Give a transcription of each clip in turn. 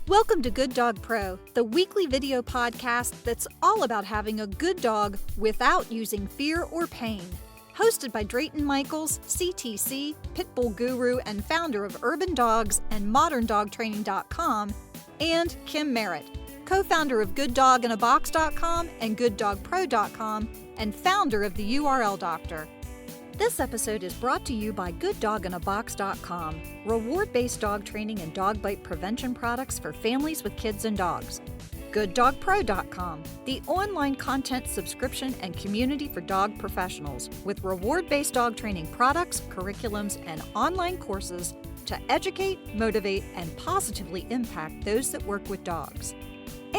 Welcome to Good Dog Pro, the weekly video podcast that's all about having a good dog without using fear or pain. Hosted by Drayton Michaels, CTC, Pit Bull guru and founder of Urban Dawgs and ModernDogTraining.com, and Kim Merritt, co-founder of GoodDogInABox.com and GoodDogPro.com, and founder of the URL Doctor. This episode is brought to you by GoodDogInABox.com, reward-based dog training and dog bite prevention products for families with kids and dogs. GoodDogPro.com, the online content subscription and community for dog professionals with reward-based dog training products, curriculums, and online courses to educate, motivate, and positively impact those that work with dogs.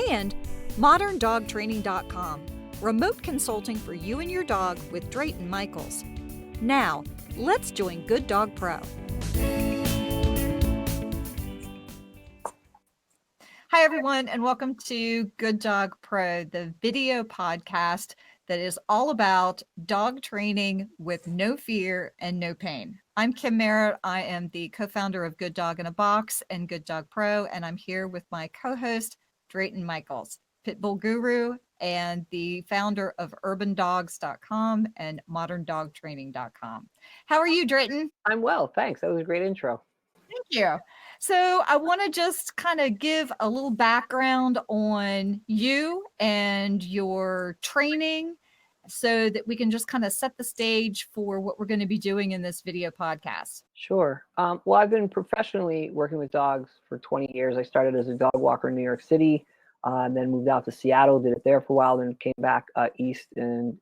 And ModernDogTraining.com, remote consulting for you and your dog with Drayton Michaels. Now, let's join Good Dog Pro. Hi, everyone, and welcome to Good Dog Pro, the video podcast that is all about dog training with no fear and no pain. I'm Kim Merritt. I am the co-founder of Good Dog in a Box and Good Dog Pro, and I'm here with my co-host, Drayton Michaels, Pit Bull guru and the founder of UrbanDawgs.com and ModernDogTraining.com. How are you, Drayton? I'm well, thanks. That was a great intro. Thank you. So I want to just kind of give a little background on you and your training so that we can just kind of set the stage for what we're going to be doing in this video podcast. Sure. Well, I've been professionally working with dogs for 20 years. I started as a dog walker in New York City, and then moved out to Seattle, did it there for a while, then came back east in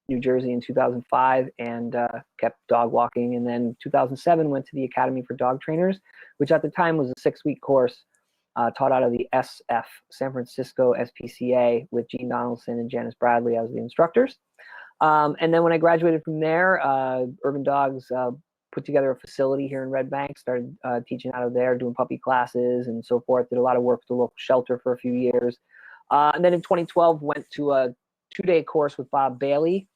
New Jersey in 2005 and kept dog walking. And then 2007 went to the Academy for Dog Trainers, which at the time was a 6-week course taught out of the SF, San Francisco SPCA, with Gene Donaldson and Janis Bradley as the instructors. And then when I graduated from there, Urban Dawgs put together a facility here in Red Bank, started teaching out of there, doing puppy classes and so forth, did a lot of work with the local shelter for a few years. And then in 2012, went to a 2-day course with Bob Bailey,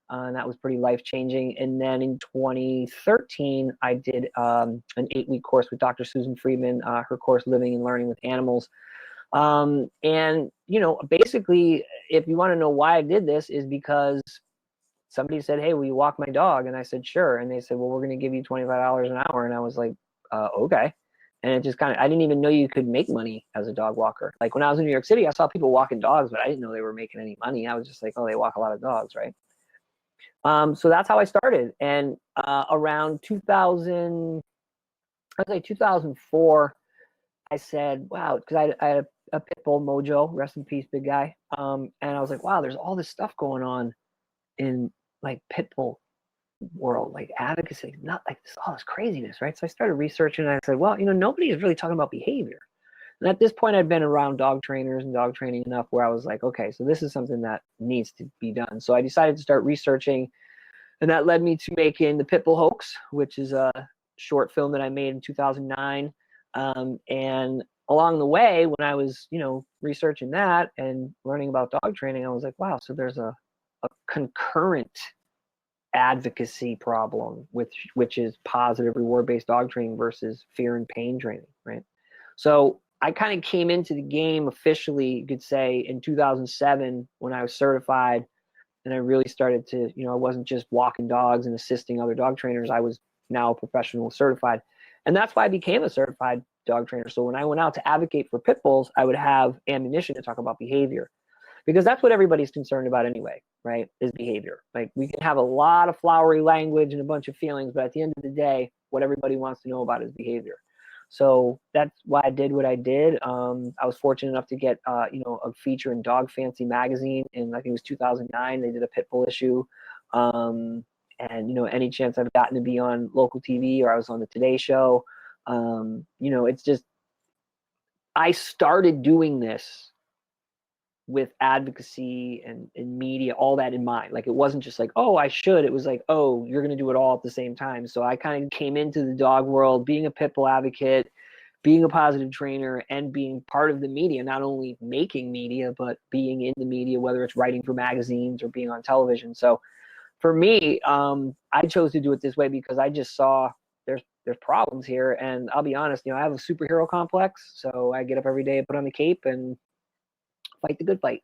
and that was pretty life-changing. And then in 2013, I did an 8-week course with Dr. Susan Friedman, her course, Living and Learning with Animals. And, you know, basically, if you want to know why I did this, is because somebody said, hey, will you walk my dog? And I said, sure. And they said, well, we're going to give you $25 an hour. And I was like, okay. And it just kind of, I didn't even know you could make money as a dog walker. Like when I was in New York City, I saw people walking dogs, but I didn't know they were making any money. I was just like, oh, they walk a lot of dogs, right? So that's how I started. And around 2004, I said, wow, because I had a Pit Bull Mojo, rest in peace, big guy. And I was like, wow, there's all this stuff going on in like Pit Bull world, like advocacy, not like this, all this craziness, right? So I started researching and I said, well, you know, nobody is really talking about behavior. And at this point, I'd been around dog trainers and dog training enough where I was like, okay, so this is something that needs to be done. So I decided to start researching, and that led me to making the Pit Bull Hoax, which is a short film that I made in 2009. And along the way, when I was, you know, researching that and learning about dog training, I was like, wow, so there's a concurrent advocacy problem, which is positive reward-based dog training versus fear and pain training, right? So I kind of came into the game officially, you could say, in 2007 when I was certified, and I really started to, you know, I wasn't just walking dogs and assisting other dog trainers. I was now a professional certified, and that's why I became a certified dog trainer. So when I went out to advocate for pit bulls, I would have ammunition to talk about behavior, because that's what everybody's concerned about anyway, right, is behavior. Like, we can have a lot of flowery language and a bunch of feelings, but at the end of the day, what everybody wants to know about is behavior. So that's why I did what I did. I was fortunate enough to get, you know, a feature in Dog Fancy magazine in, I think it was 2009. They did a Pit Bull issue. And, you know, any chance I've gotten to be on local TV, or I was on the Today Show, you know, it's just, I started doing this with advocacy and media, all that in mind. Like, it wasn't just like, oh, I should. It was like, oh, you're going to do it all at the same time. So I kind of came into the dog world being a pit bull advocate, being a positive trainer, and being part of the media, not only making media, but being in the media, whether it's writing for magazines or being on television. So for me, I chose to do it this way because I just saw there's there's problems here. And I'll be honest, I have a superhero complex, so I get up every day, put on the cape, and fight the good fight.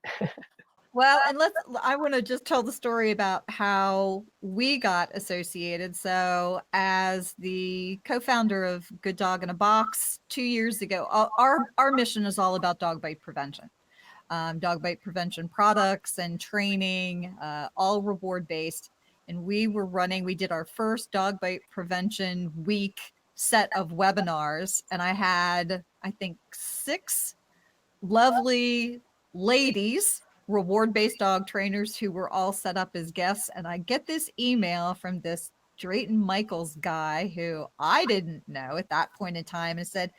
Well, and I want to just tell the story about how we got associated. So, as the co-founder of Good Dog in a Box 2 years ago, our mission is all about dog bite prevention. Dog bite prevention products and training, all reward based. And we did our first dog bite prevention week set of webinars. And I had, I think, 6 lovely ladies, reward-based dog trainers, who were all set up as guests. And I get this email from this Drayton Michaels guy who I didn't know at that point in time, and said,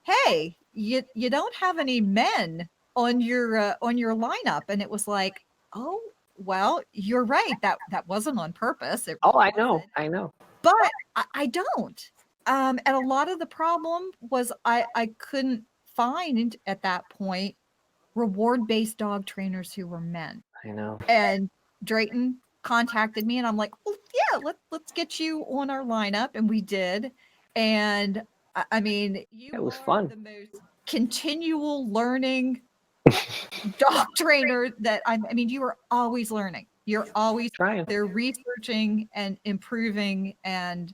"Hey, you don't have any men on your lineup." And it was like, oh, well, you're right. That wasn't on purpose. I know. But I don't. And a lot of the problem was I couldn't find at that point reward-based dog trainers who were men. I know. And Drayton contacted me, and I'm like, well, yeah, let's get you on our lineup. And we did. And I mean, it was fun. The most continual learning dog trainer that I mean, you are always learning. You're always trying. They're researching and improving. And,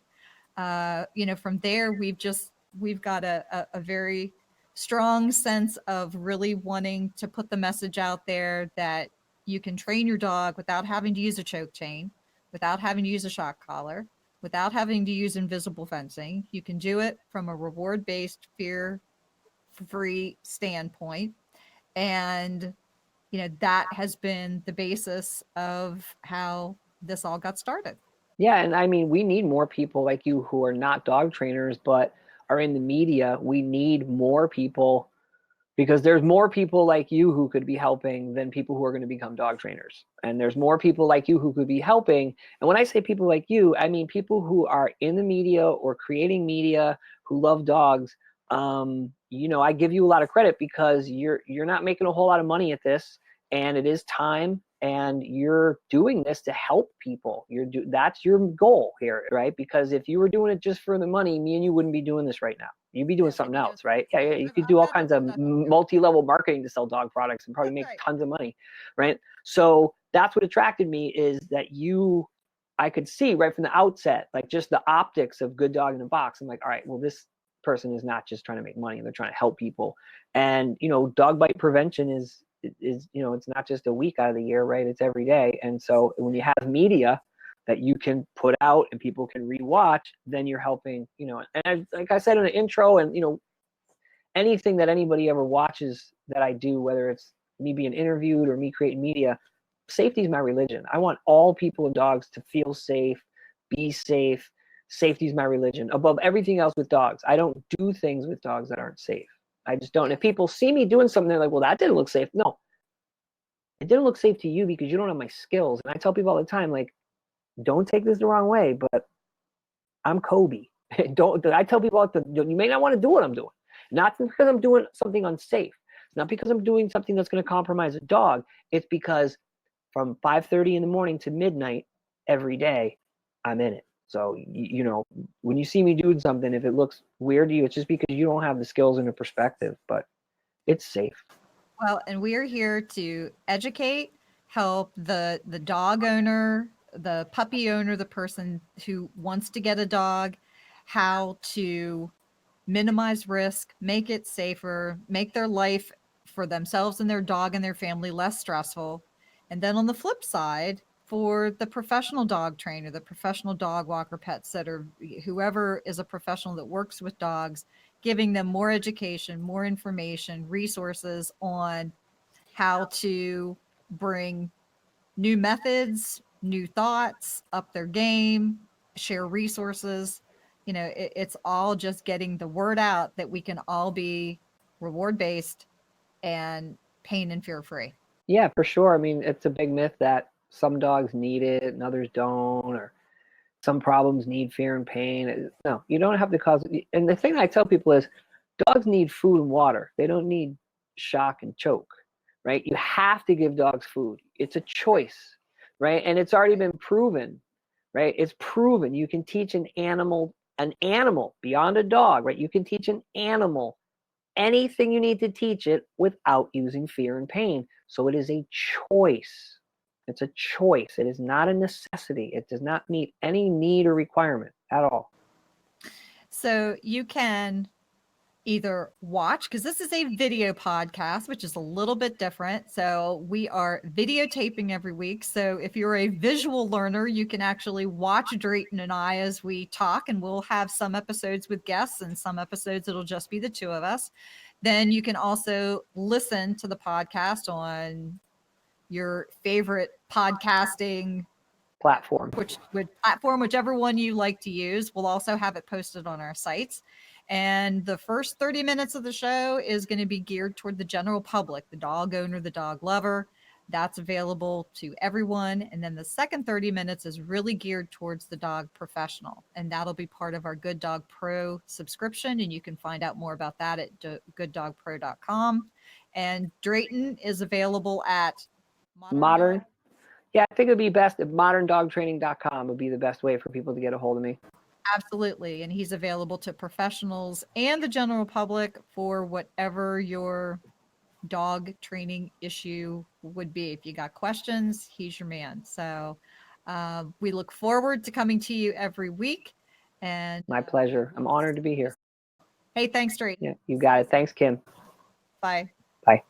from there, we've got a very strong sense of really wanting to put the message out there that you can train your dog without having to use a choke chain, without having to use a shock collar, without having to use invisible fencing. You can do it from a reward-based, fear-free standpoint. And, that has been the basis of how this all got started. Yeah. And I mean, we need more people like you who are not dog trainers, but are in the media. We need more people, because there's more people like you who could be helping than people who are going to become dog trainers. And there's more people like you who could be helping. And when I say people like you, I mean people who are in the media or creating media, who love dogs. I give you a lot of credit, because you're not making a whole lot of money at this, and it is time, and you're doing this to help people. That's your goal here, right? Because if you were doing it just for the money, me and you wouldn't be doing this right now. You'd be doing something else, right? Yeah, you could do all kinds of multi-level marketing to sell dog products and probably make tons of money, right? So that's what attracted me, is that I could see right from the outset, like just the optics of Good Dog in a Box. I'm like, all right, well, this person is not just trying to make money, they're trying to help people. And dog bite prevention is it's not just a week out of the year, right? It's every day. And so when you have media that you can put out and people can rewatch, then you're helping, and like I said in the intro, and anything that anybody ever watches that I do, whether it's me being interviewed or me creating media, safety is my religion. I want all people and dogs to feel safe, be safe. Safety is my religion above everything else with dogs. I don't do things with dogs that aren't safe. I just don't. If people see me doing something, they're like, well, that didn't look safe. No, it didn't look safe to you because you don't have my skills. And I tell people all the time, like, don't take this the wrong way, but I'm Kobe. I tell people, you may not want to do what I'm doing. Not because I'm doing something unsafe. It's not because I'm doing something that's going to compromise a dog. It's because from 5:30 in the morning to midnight every day, I'm in it. So, when you see me doing something, if it looks weird to you, it's just because you don't have the skills and the perspective, but it's safe. Well, and we are here to educate, help the dog owner, the puppy owner, the person who wants to get a dog, how to minimize risk, make it safer, make their life for themselves and their dog and their family less stressful. And then on the flip side, for the professional dog trainer, the professional dog walker, pet sitter, whoever is a professional that works with dogs, giving them more education, more information, resources on how to bring new methods, new thoughts, up their game, share resources. It's all just getting the word out that we can all be reward-based and pain and fear-free. Yeah, for sure. I mean, it's a big myth that some dogs need it and others don't, or some problems need fear and pain. No, you don't have to cause it. And the thing I tell people is dogs need food and water. They don't need shock and choke, right? You have to give dogs food. It's a choice, right? And it's already been proven, right? It's proven. You can teach an animal an animal beyond a dog, right? You can teach an animal anything you need to teach it without using fear and pain. So it is a choice. It's a choice. It is not a necessity. It does not meet any need or requirement at all. So you can either watch, because this is a video podcast, which is a little bit different. So we are videotaping every week. So if you're a visual learner, you can actually watch Drayton and I as we talk, and we'll have some episodes with guests and some episodes it'll just be the two of us. Then you can also listen to the podcast on your favorite podcasting Platform. whichever one you like to use. We'll also have it posted on our sites. And the first 30 minutes of the show is going to be geared toward the general public, the dog owner, the dog lover. That's available to everyone. And then the second 30 minutes is really geared towards the dog professional. And that'll be part of our Good Dog Pro subscription. And you can find out more about that at gooddogpro.com. And Drayton is available at Modern. Yeah, I think it would be best if moderndogtraining.com would be the best way for people to get a hold of me. Absolutely. And he's available to professionals and the general public for whatever your dog training issue would be. If you got questions, he's your man. So we look forward to coming to you every week. And my pleasure. I'm honored to be here. Hey, thanks, Drayton. Yeah, you got it. Thanks, Kim. Bye. Bye.